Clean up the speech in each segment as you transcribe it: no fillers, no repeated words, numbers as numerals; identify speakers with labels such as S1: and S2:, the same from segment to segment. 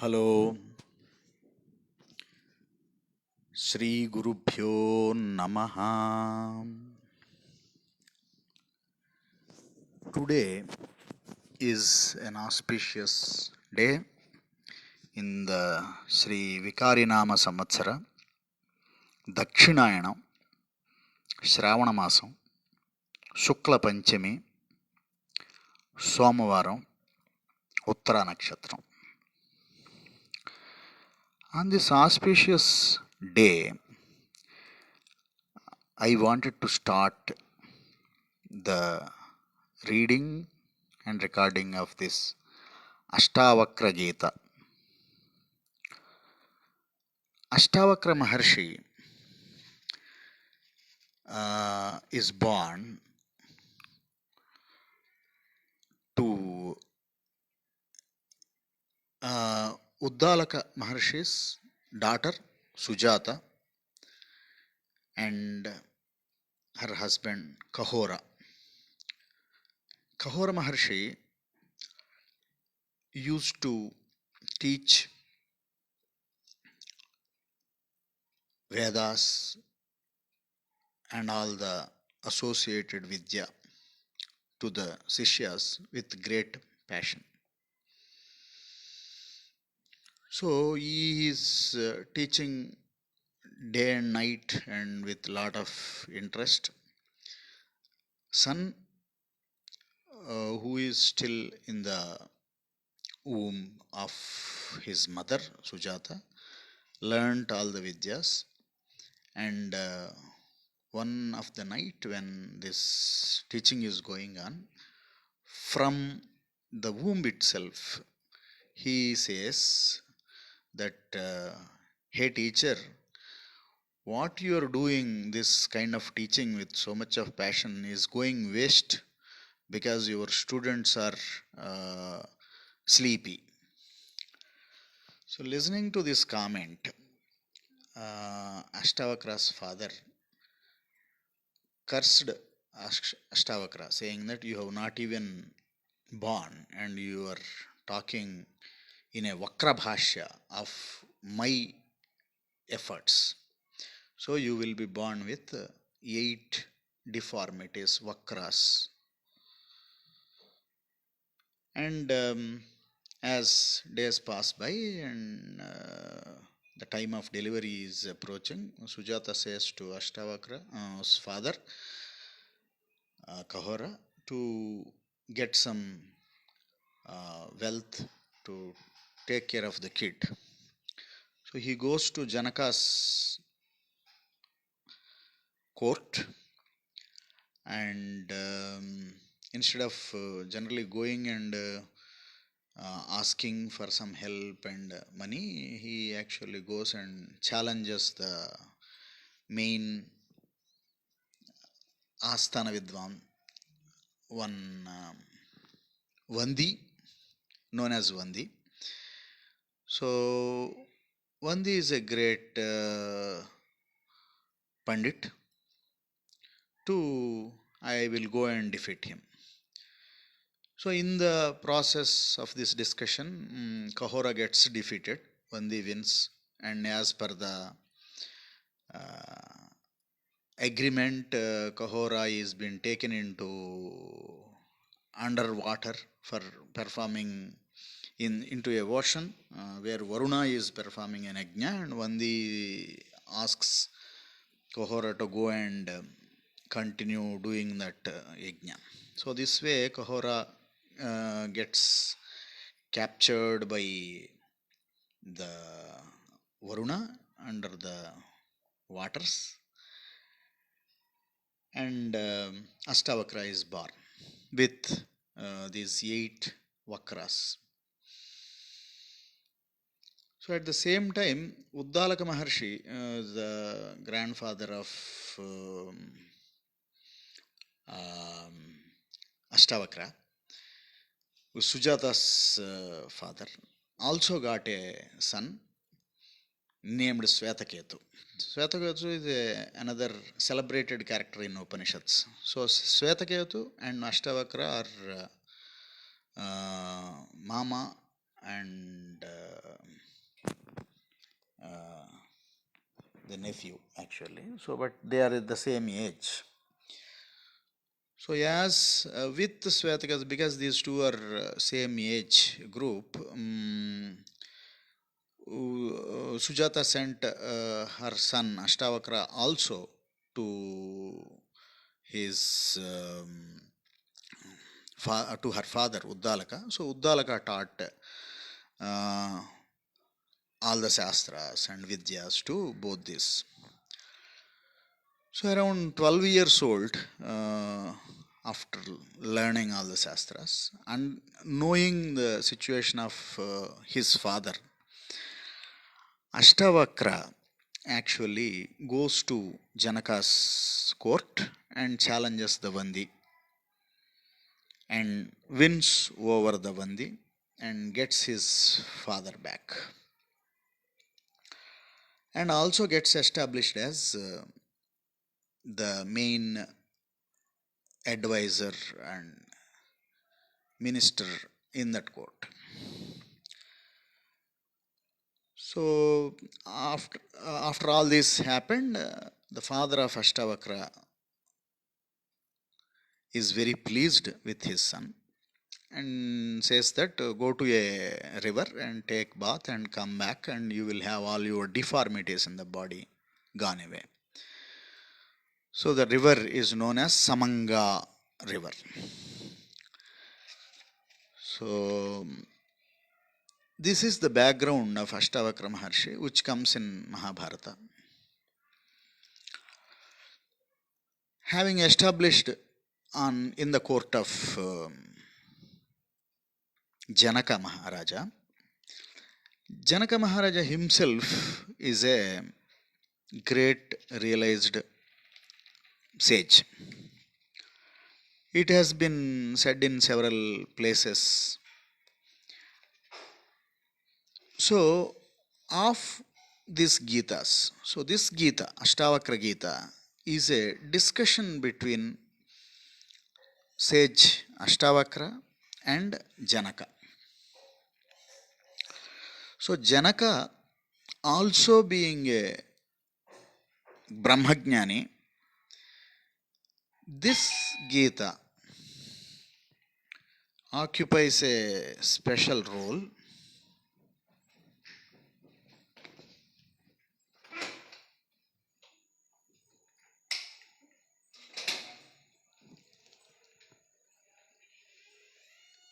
S1: Hello Shri గురుభ్యో నమః. Today is an auspicious day in the Sri Vikarinama Samvatsara, Dakshinayana, Shravana Masam, Shukla Panchami, Somavaram, Uttara Nakshatram. On this auspicious day, I wanted to start the reading and recording of this Ashtavakra Gita. Ashtavakra Maharshi is born to Uddalaka Maharshi's daughter Sujata and her husband Kahora. Kahora Maharshi used to teach Vedas and all the associated Vidya to the Sishyas with great passion. So he is teaching day and night and with lot of interest. Son, who is still in the womb of his mother Sujata, learnt all the Vidyas, and one of the night when this teaching is going on, from the womb itself he says that, hey teacher, what you are doing, this kind of teaching with so much of passion, is going waste because your students are sleepy. So listening to this comment, Ashtavakra's father cursed Ashtavakra, saying that you have not even born and you are talking in a Vakra Bhashya of my efforts. So you will be born with 8 deformities, Vakras. And as days pass by and the time of delivery is approaching, Sujata says to Ashtavakra's father, Kahora, to get some wealth to take care of the kid. So he goes to Janaka's court, and instead of generally going and asking for some help and money, he actually goes and challenges the main Asthana Vidwan, one Vandi, known as Vandi. So Vandi is a great Pandit. I will go and defeat him. So in the process of this discussion, Kahora gets defeated, Vandi wins, and as per the agreement, Kahora is been taken into underwater for performing into a ocean where Varuna is performing an yajna, and Vandi asks Kahora to go and continue doing that yajna. So this way Kahora gets captured by the Varuna under the waters, and Ashtavakra is born with these 8 Vakras. So at the same time, Uddalaka Maharshi, the grandfather of Ashtavakra, Sujata's father, also got a son named Swetaketu. Swetaketu is another celebrated character in Upanishads. So Swetaketu and Ashtavakra are mama and uh, the nephew actually. So, but they are at the same age. So, as with Swetakas, because these two are same age group, Sujata sent her son Ashtavakra also to his to her father Uddalaka. So Uddalaka taught uh, all the Shastras and Vidyas to both these. So around 12 years old, after learning all the Shastras and knowing the situation of his father, Ashtavakra actually goes to Janaka's court and challenges the Vandi and wins over the Vandi and gets his father back, and also gets established as the main advisor and minister in that court. So after all this happened, the father of Ashtavakra is very pleased with his son and says that go to a river and take bath and come back and you will have all your deformities in the body gone away. So the river is known as Samanga river. So this is the background of Ashtavakra Maharshi, which comes in Mahabharata. Having established in the court of Janaka Maharaja, Janaka Maharaja himself is a great realized sage. It has been said in several places. So, of these Gitas, so this Gita, Ashtavakra Gita, is a discussion between sage Ashtavakra and Janaka. So, Janaka, also being a Brahmagnani, this Gita occupies a special role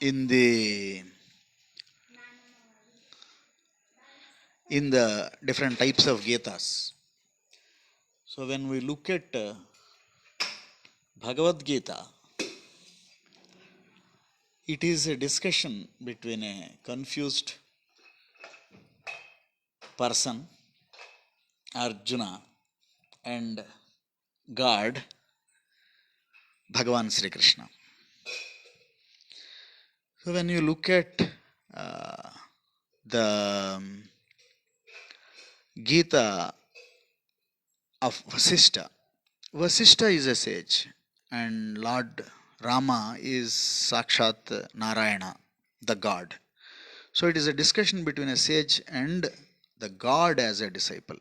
S1: in the different types of Gitas. So when we look at Bhagavad Gita, it is a discussion between a confused person, Arjuna, and God, Bhagavan Sri Krishna. So when you look at the Gita of Vasishtha, Vasishtha is a sage, and Lord Rama is Sakshat Narayana, the God. So it is a discussion between a sage and the God as a disciple.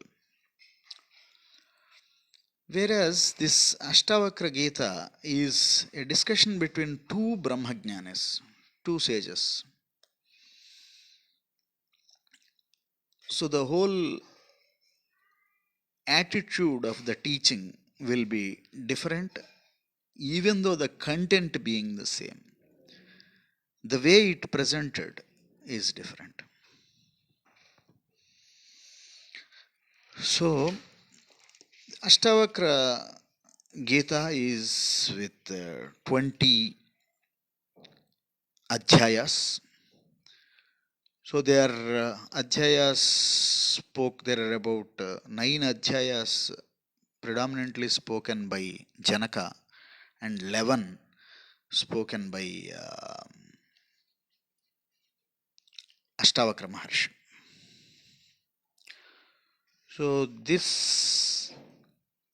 S1: Whereas this Ashtavakra Gita is a discussion between two Brahmajnanis, two sages. So the whole attitude of the teaching will be different, even though the content being the same. The way it presented is different. So Ashtavakra Gita is with 20 adhyayas. So there adhyayas there are about 9 adhyayas predominantly spoken by Janaka and 11 spoken by Ashtavakra Maharshi. So this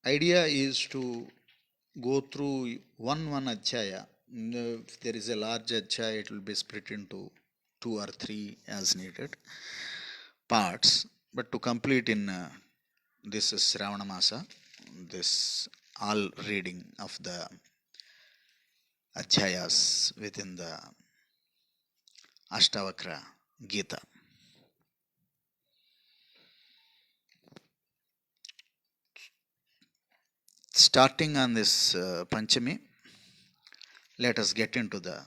S1: idea is to go through one adhyaya. If there is a large adhyaya, it will be split into 2 or 3 as needed parts. But to complete in this is Shravana Masa, this all reading of the Adhyayas within the Ashtavakra Gita. Starting on this Panchami, let us get into the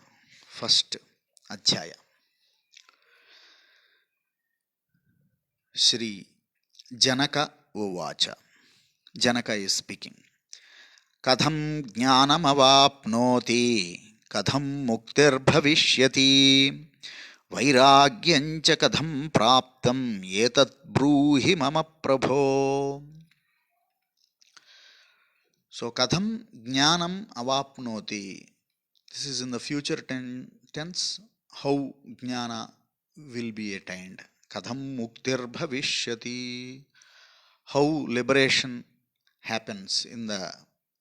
S1: first Adhyaya. Shri Janaka Uvacha. Janaka is speaking. Katham jnanamavapnoti, katham muktir bhavishyati, vairagyancha katham praptam, etat bruhi mama prabho. So, katham jnanam avapnoti. This is in the future tense. How jnana will be attained. Katham muktir bhavishyati. How liberation happens in the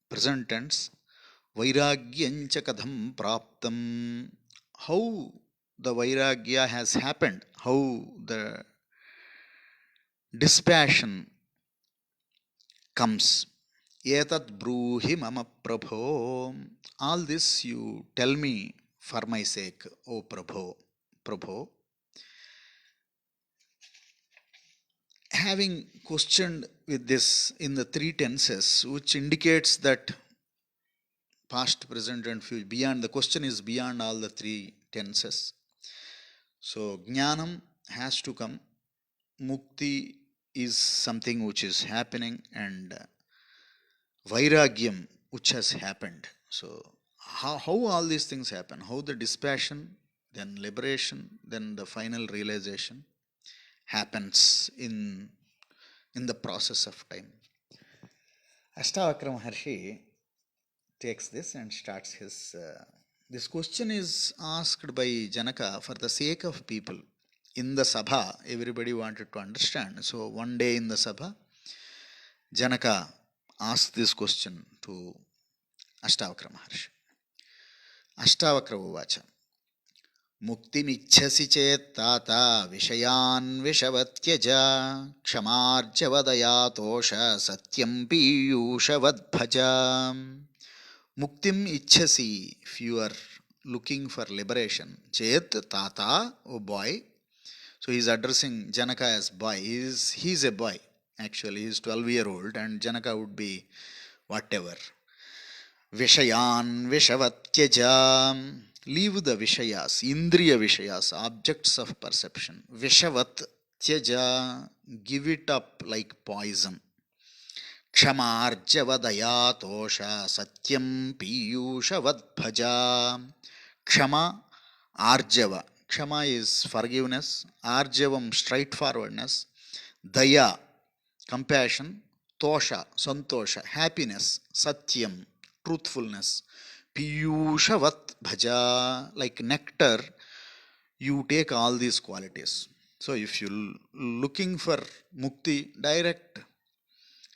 S1: present tense. Vairagyancha katham praptam. How the vairagya has happened. How the dispassion comes. Etat bruhi mama prabho. All this you tell me for my sake, O Prabho. Prabho. Having questioned with this in the three tenses, which indicates that past, present, and future, beyond, the question is beyond all the three tenses. So, jnanam has to come. Mukti is something which is happening, and vairagyam, which has happened. So, how all these things happen? How the dispassion, then liberation, then the final realization happens in the process of time. Ashtavakra Maharshi takes this and starts his. This question is asked by Janaka for the sake of people. In the Sabha, everybody wanted to understand. So, one day in the Sabha, Janaka asked this question to Ashtavakra Maharshi. Ashtavakra Uvacha. Muktimichhasi chet tata vishayan vishavatyaja kshamarjavadaya tosha satyam piyushavadbhaja. Muktim ichhasi, if you are looking for liberation. Chet tata, oh boy. So he is addressing Janaka as boy. He is a boy. Actually, he is 12-year-old, and Janaka would be whatever. Vishayan vishavatyaja. Leave the vishayas, indriya vishayas, objects of perception. Vishavat tyaja, give it up like poison. Kshamarjavadaya tosha satyam piyushavadbhaja. Kshama, arjava. Kshama is forgiveness. Arjavam, straightforwardness. Daya, compassion. Tosha, santosha, happiness. Satyam, truthfulness. Piyushavat bhaja, like nectar, you take all these qualities. So if you looking for mukti, direct,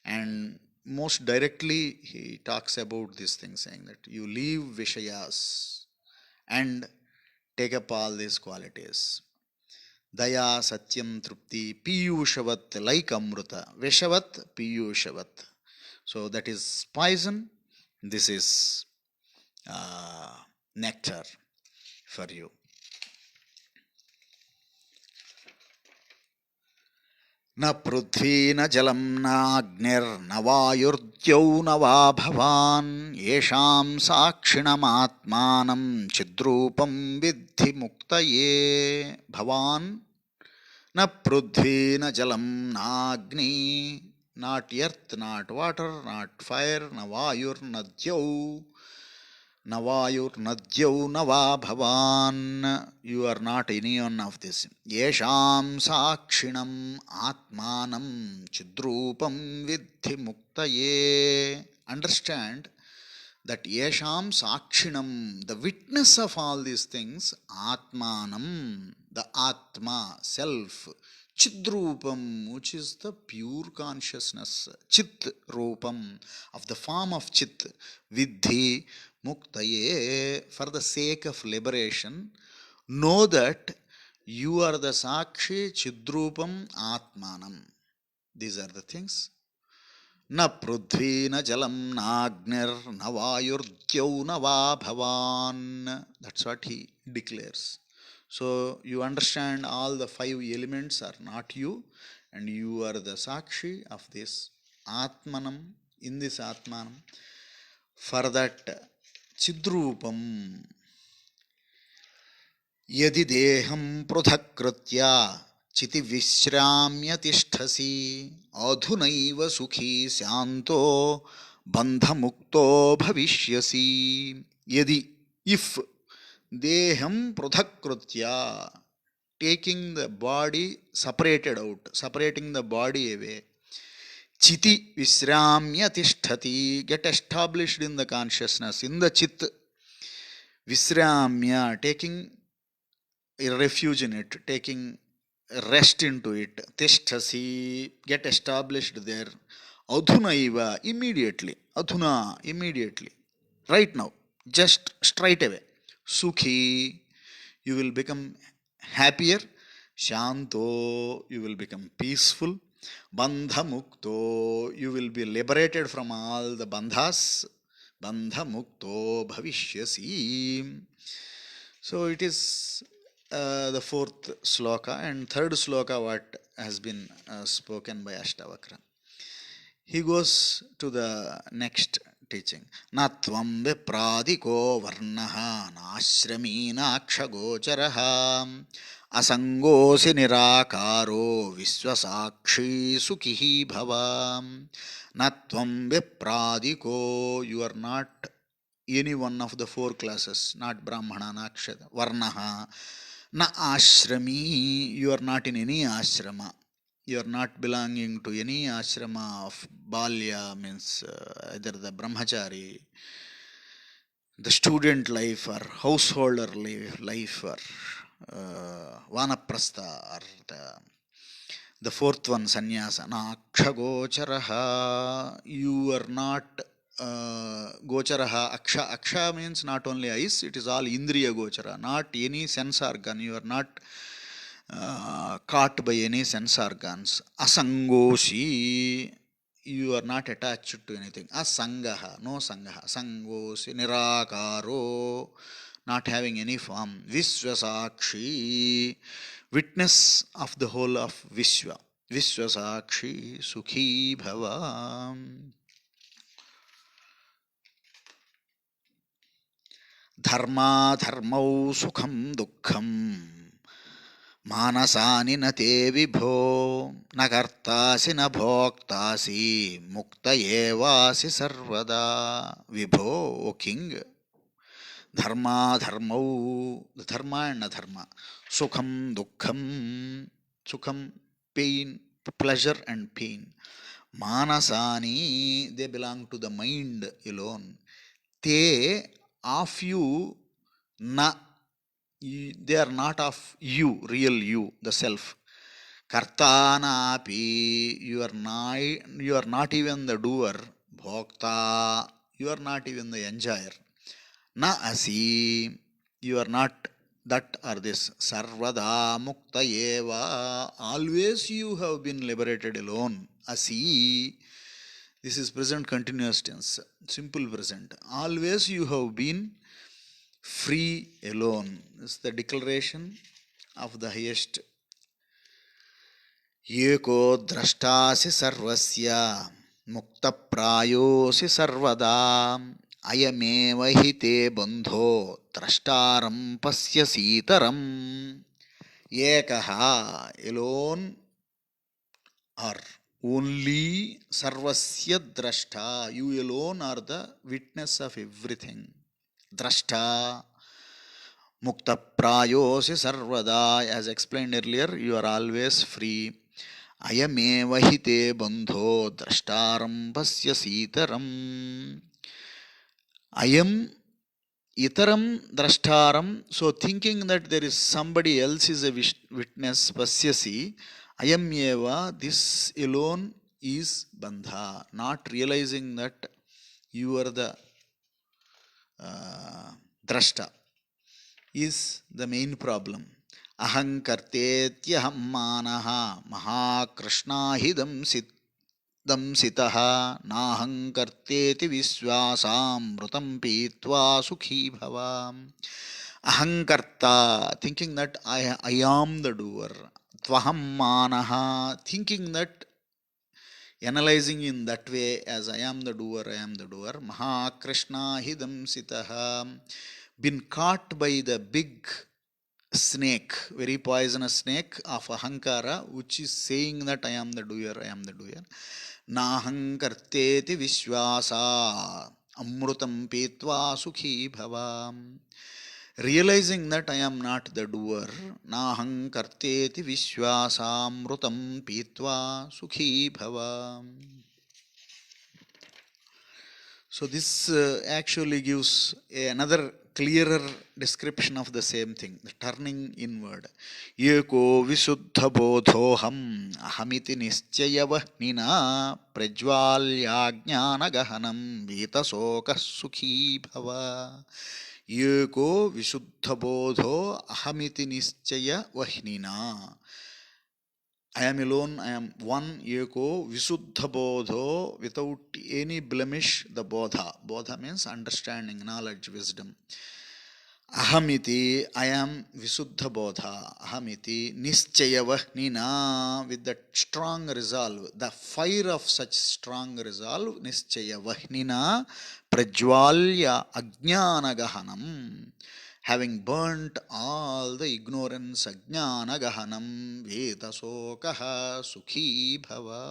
S1: and most directly he talks about this thing, saying that you leave vishayas and take up all these qualities. Daya, satyam, trupti, piyushavat, like amruta. Vishavat, piyushavat. So that is poison. This is nectar for you. Na prithvi na jalam na agnir na vayurdhyau na va bhavan yesham sakshinam atmanam chidrupam vidhi muktaye. Bhavan, na prithvi na jalam na agni, not earth, not water, not fire, na vayur, na dhyau. Navayur nadyau nava bhavan. You are not any one of this. Yesham sakshinam atmanam chidrupam vidhi muktaye. Understand that yesham sakshinam, the witness of all these things, atmanam, the atma, self, chidrupam, which is the pure consciousness, chit rupam, of the form of chit, vidhi muktaye, for the sake of liberation. Know that You are the Sakshi Chidrupam Atmanam. These are the things. Na prudhvi na jalam na agnir na vayurdyau na va bhavan. That's what he declares. So you understand all the five elements are not you, and you are the Sakshi of this Atmanam, in this Atmanam. For that Chidrupam, यदि देहं पृथक्कृत्या चितिविश्राम्य तिष्ठसि अधुनैव सुखी शान्तो बन्धमुक्तो भविष्यसि. यदि, if, deham पृथक्कृत्या, taking the body separated out, separating the body away, chiti visramya tisthati, get established in the consciousness, in the chit, visramya, taking a refuge in it, taking rest into it, tisthasi, get established there, adhunaiva, immediately, adhuna, immediately, right now, just straight away, sukhi, you will become happier, shanto, you will become peaceful, bandha mukto, you will be liberated from all the bandhas, bandha mukto bhavishyasi. So it is the fourth sloka, and third sloka what has been spoken by Ashtavakra. He goes to the next teaching. Natvam vipradiko varnaha nashrami nakshagocharaha asangosi nirakaro visvasakshi sukhi bhava. Natvam vipradiko, you are not any one of the four classes, not Brahmana, not Kshatra, Varnaha, na Ashrami, you are not in any ashrama. You are not belonging to any ashrama of Balya, means either the Brahmachari, the student life, or householder life, or Vanaprastha, or the fourth one, sannyasa, nakshagocharaha, you are not gocharaha, aksha. Aksha means not only eyes, it is all indriya gochara, not any sense organ. You are not caught by any sense organs. Asangoshi, you are not attached to anything. Asangaha, no sangaha. Sangoshi, nirakaro, not having any form. Visvasakshi, witness of the whole of Vishwa. Vishwasakshi Sukhi Bhava. Dharma dharmau sukham dukkham manasani na te vibho nakartasi na bhoktasi mukta evasi sarvada. Vibho, O king, dharma dharmau, the dharma and adharma, sukham dukkham, sukham pain, pleasure and pain, manasani, they belong to the mind alone, te, of you, na, they are not of you, real you, the self. Kartana api, you are not even the doer. Bhokta, you are not even the enjoyer. Na asi, you are not that or this. Sarvada mukta eva, always you have been liberated alone. Asi, this is present continuous tense, simple present. Always you have been free alone. This is the declaration of the highest. Eko drashtasi sarvasya mukta prayosi sarvada ayameva hi te bandho drashtaram pasyasitaram. Ekaha, alone, or only, sarvasya drashta, you alone are the witness of everything. Drashta, mukta prayosi sarvada, as explained earlier, you are always free. Ayameva hi te bandho drashtaram pasyasitaram. Ayam itaram drashtaram, so thinking that there is somebody else is a witness, pasyasi, ayam eva, this alone is bandha, not realizing that you are the drashta is the main problem. అహంకర్తేత్యహం మానః మహాకృష్ణాహిదం దంసితః నాహంకర్తేతి విశ్వాసామృతం పీత్వా సుఖీ భవ. అహంకర్త, thinking that I am the doer. త్వహం మానః, thinking that, analyzing in that way as I am the doer, I am the doer. Mahakrishna hidam sitaha, been caught by the big snake, very poisonous snake of ahankara, which is saying that I am the doer, I am the doer. Nahankarteti vishwasa amrutam pitva sukhi bhava. Realizing that I am not the doer, naham karteti vishwasamrutam pitva sukhi bhava. So this actually gives another clearer description of the same thing, the turning inward. Eko visuddha bodhoham ahamiti nischayavahnina prajvalya jnana gahanam vitasoka sukhi bhava. Eko visuddha bodho ahamiti nischaya vahnina. I am alone, I am one, eko visuddha bodho, without any blemish, the bodha. Bodha means understanding, knowledge, wisdom. Ahamiti, I am visuddha bodha. Ahamiti nischayavahnina, with that strong resolve, the fire of such strong resolve, nischayavahnina prajvalya ajnana gahanam, having burnt all the ignorance, ajnana gahanam vetasokaha sukhi bhava.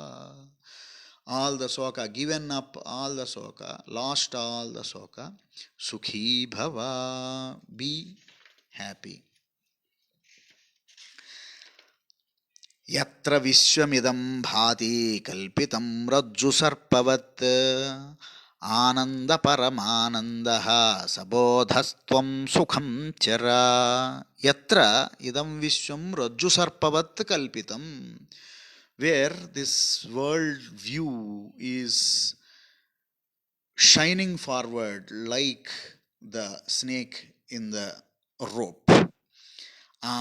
S1: All the soka, given up all the soka, lost all the soka, sukhi bhava, be happy. Yatra vishwamidam bhati kalpitam rajju sarpavat ఆనంద పరమానంద సబోధస్త్వం సుఖం చరా. యత్ర ఇదం విశ్వం రజ్జు సర్పవత్ కల్పితం, where this world view is shining forward like the snake in the rope.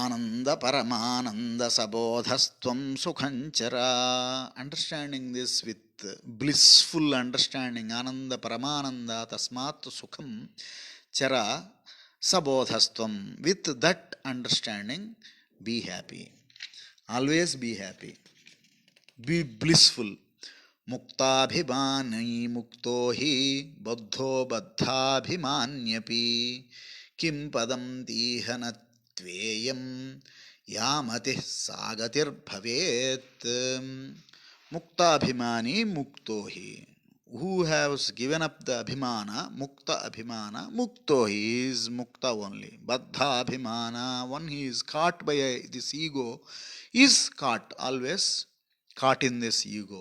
S1: ఆనంద పరమానంద సబోధస్త్వం సుఖం చరా. Understanding this with blissful understanding, ananda paramananda tasmat sukham chara sabodhastvam, with that understanding be happy, always be happy, be blissful. Muktabhimani mukto hi baddho baddhabhimanyapi kim padam dihanattveyam yamatih sagatir bhavet. Muktabhimani muktohi, who has given up the abhimana, mukta abhimana, muktohi is mukta only. Baddha abhimana, one he is caught by this ego, is caught, always caught in this ego.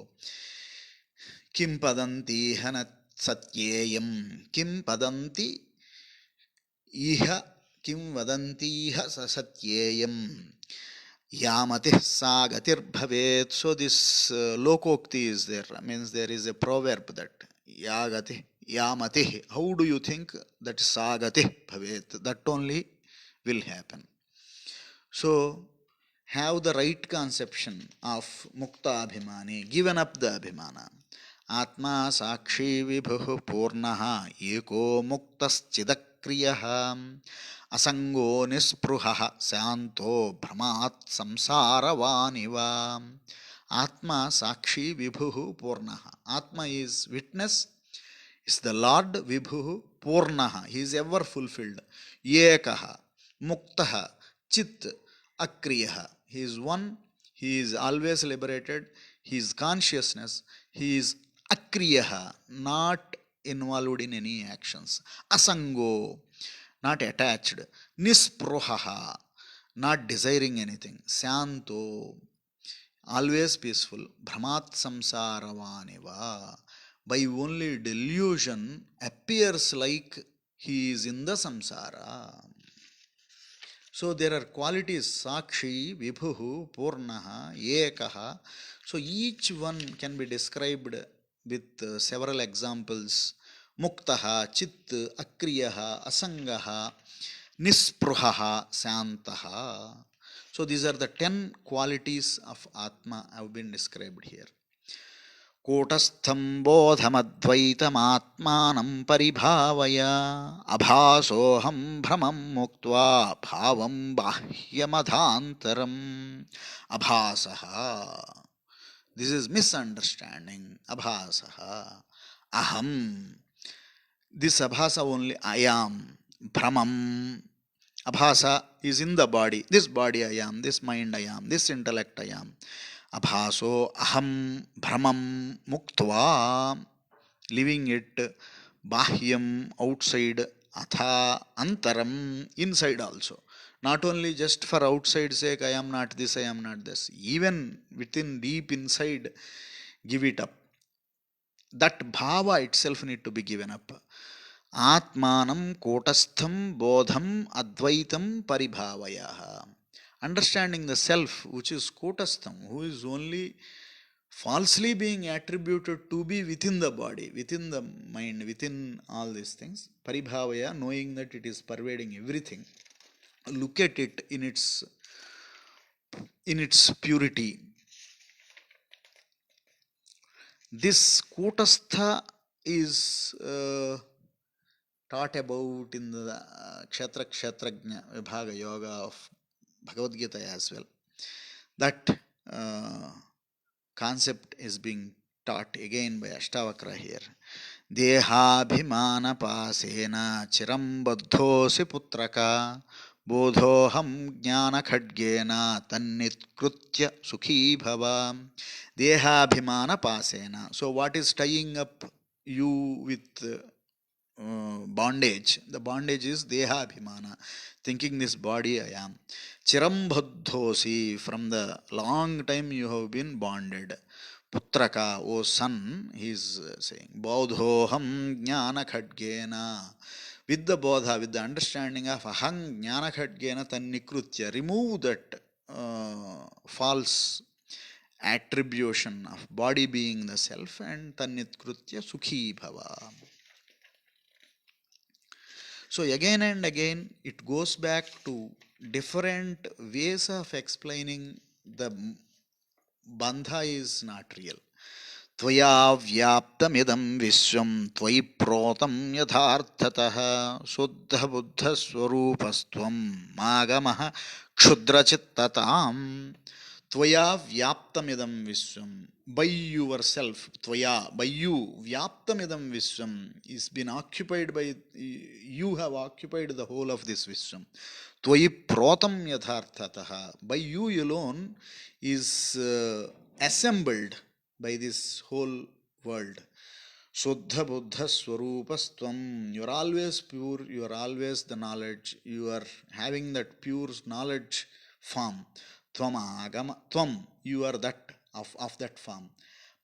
S1: Kim padanti hanat satyeyam, kim padanti iha, kim vadanti iha satyeyam yamati sagatir bhavet. So this lokokti is there, means there is a proverb that yagati yamati, how do you think that sagati bhavet, that only will happen. So have the right conception of mukta abhimani, given up the abhimana. Atma sakshi vibhu purnaha eko muktaschidakriyah అసంగో నిస్పృహ శాంతో భ్రమాత్ సంసారవానివా. ఆత్మ సాక్షి విభు పూర్ణ. ఆత్మ is witness, is the lord. విభు పూర్ణ, హీ ఈజ్ ఎవర్ ఫుల్ఫిల్డ్. ఏక ముక్త చిత్ అక్రియ, he is one, he is always liberated, he is consciousness, he is అక్రియ, not involved in any actions. అసంగో, not attached. Nispruha, not desiring anything. Shanto, always peaceful. Brahmat samsaravaniva, by only delusion appears like he is in the samsara. So there are qualities, sakshi, vibhu, purnaha, ekaha. So each one can be described with several examples. Muktaha, chit, akriyaha, asangaha, nispruhaha, shantaha. So these are the 10 qualities of Atma have been described here. కూటస్థం బోధమద్వైతమాత్మానం పరిభావయ అభాసోహం భ్రమం ముక్త్వా భావం బాహ్యమధాంతరం. అభాసః, this is misunderstanding. Abhasah, aham, this abhasa only I am. Brahmam, abhasa is in the body. This body I am, this mind I am, this intellect I am. Abhaso aham brahmam muktva, leaving it. Bahyam, outside. Atha antaram, inside also. Not only just for outside sake, I am not this, I am not this. Even within, deep inside, give it up. That bhava itself need to be given up. Atmanam kotastham bodham advaitam paribhavaya. Understanding the self, which is kotastham, who is only falsely being attributed to be within the body, within the mind, within all these things. Paribhavaya, knowing that it is pervading everything. Look at it in its purity. This kutastha is taught about in the kshetra kshetrajna vibhaga yoga of Bhagavad Gita as well. That concept is being taught again by Ashtavakra here. Dehabhimana pasena chiram baddhosi putraka bodhoham jnana khadgena tannitkritya sukhi bhava. Dehabhimana pasena. So what is tying up you with bondage? The bondage is Dehabhimana, thinking this body I am. Chiram baddhosi, from the long time you have been bonded. Putraka, O son, he is saying. Bodhoham jnana khadgena. With the bodha, with the understanding of aham jnana khadgena tannikrutya, remove that false attribution of body being the self, and tannikrutya sukhi bhava. So again and again it goes back to different ways of explaining the bandha is not real. Tvaya vyaptamidam vishwam tvayi protam yatharthatah suddha buddha swarupastvam magamah kshudrachittatam. Tvaya vyaptamidam vishwam, by yourself. Tvaya, by you. Vyaptamidam vishwam is been occupied by, you have occupied the whole of this vishwam. Tvayi protam yatharthatah, by you alone is assembled by this whole world. Suddha buddha swarupastvam, you are always pure, you are always the knowledge, you are having that pure knowledge form. Tvam agama, tvam, you are that of that form.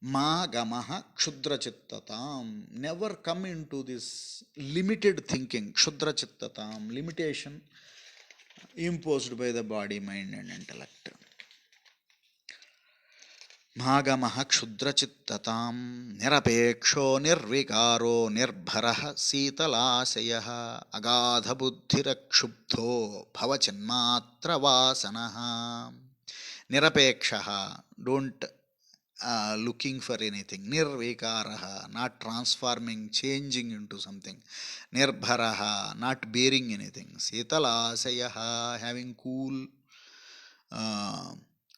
S1: Ma gamaha kshudrachittatam, never come into this limited thinking. Kshudrachittatam, limitation imposed by the body, mind and intellect. Magamah kshudrachittatam nirapeksho nirvikaro nirbharah sitalasayah agadha buddhirakshubdho bhavachinmatra vasanaha. Nirapekshaha, don't looking for anything. Nirvikaraha, not transforming, changing into something. Nirbharaha, not bearing anything. Sitalasayaha, having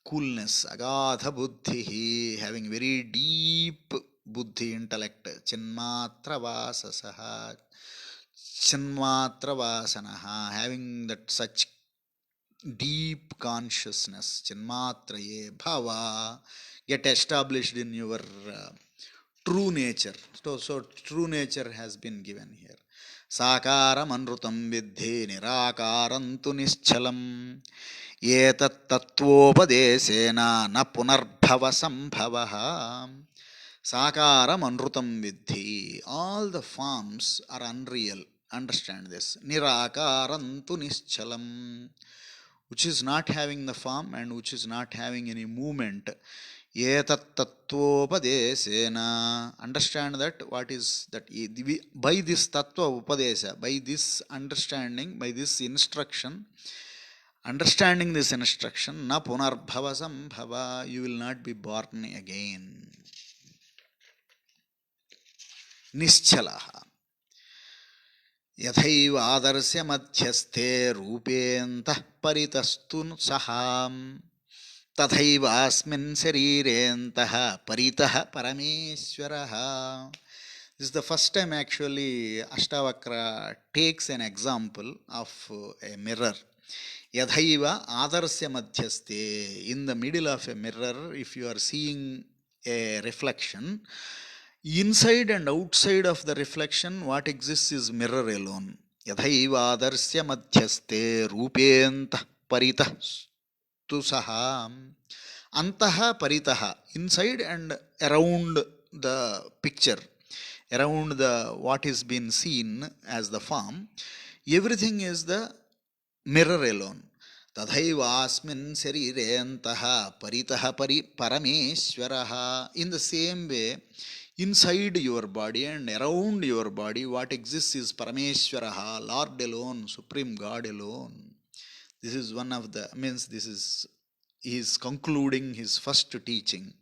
S1: coolness. Agadha buddhihi, having very deep buddhi, intellect. Chinmatra vasasaha, chinmatra vasanaha, having that such deep consciousness. Chinmatraye bhava, get established in your true nature. So true nature has been given here. Sakaram anrutam vidhi nirakarantu nischalam etat tattvopadesena na punarbhava sambhavaha. Sakaram anrutam vidhi, all the forms are unreal. Understand this. Nirakarantu nischalam, which is not having the form and which is not having any movement. Etat tattvopadesena, understand that. What is that? By this tattva upadesa, by this understanding, by this instruction, Understanding this instruction, na punarbhava sambhava, you will not be born again. Nischalaha. यथैव आदर्श्य मध्यस्थे रूपेऽन्तः परितस्तु सहाम् तथैव अस्मिन् शरीरेऽन्तः परितः परमेश्वरः. This is the first time actually Ashtavakra takes an example of a mirror. Yadhaiva adarsya madhyaste. In the middle of a mirror, if you are seeing a reflection, inside and outside of the reflection, what exists is mirror alone. Yadhaiva adarsya madhyaste rupentah paritah tu saha. Antaha paritaha. Inside and around the picture, around the what is being seen as the form, everything is the mirror alone. Tadhaivasmin sharirentaha paritaha parameshwaraha. In the same way, inside your body and around your body, what exists is Parameshwaraha, Lord alone, Supreme God alone. This is one of the, means this is, he is concluding his first teaching.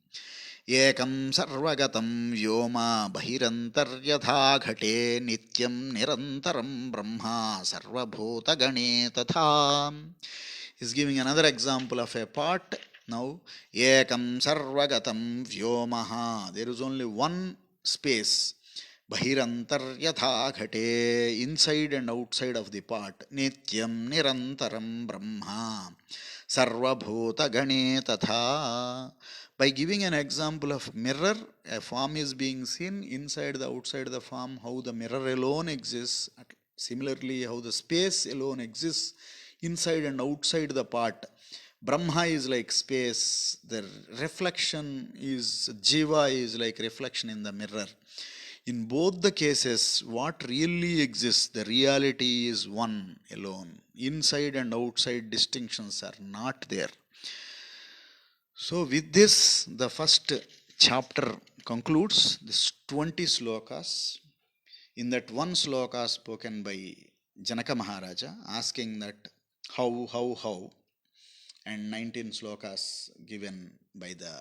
S1: Ekam sarvagatam vyoma bahirantaryatha ghate nityam nirantaram brahma sarvabhuta gane tatha. He is giving another example of a pot. Now, ekam sarvagatam vyomaha. There is only one space. Bahirantaryatha ghate, inside and outside of the pot. Nityam nirantaram brahma sarvabhuta gane tatha. By giving an example of mirror, a form is being seen inside the outside the form, how the mirror alone exists. Similarly, how the space alone exists inside and outside the part. Brahma is like space, the reflection is, Jiva is like reflection in the mirror. In both the cases, what really exists, the reality is one alone. Inside and outside distinctions are not there. So with this, the first chapter concludes, this 20 slokas. In that one sloka spoken by Janaka Maharaja, asking that how, and 19 slokas given by the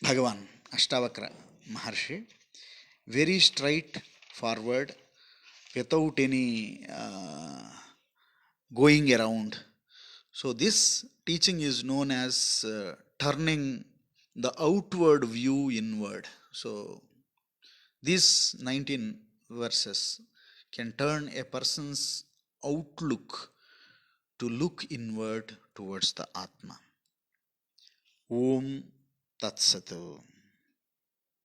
S1: Bhagavan Ashtavakra Maharshi. Very straightforward, without any going around. So this teaching is known as turning the outward view inward. So these 19 verses can turn a person's outlook to look inward towards the Atma. Om Tat Sat.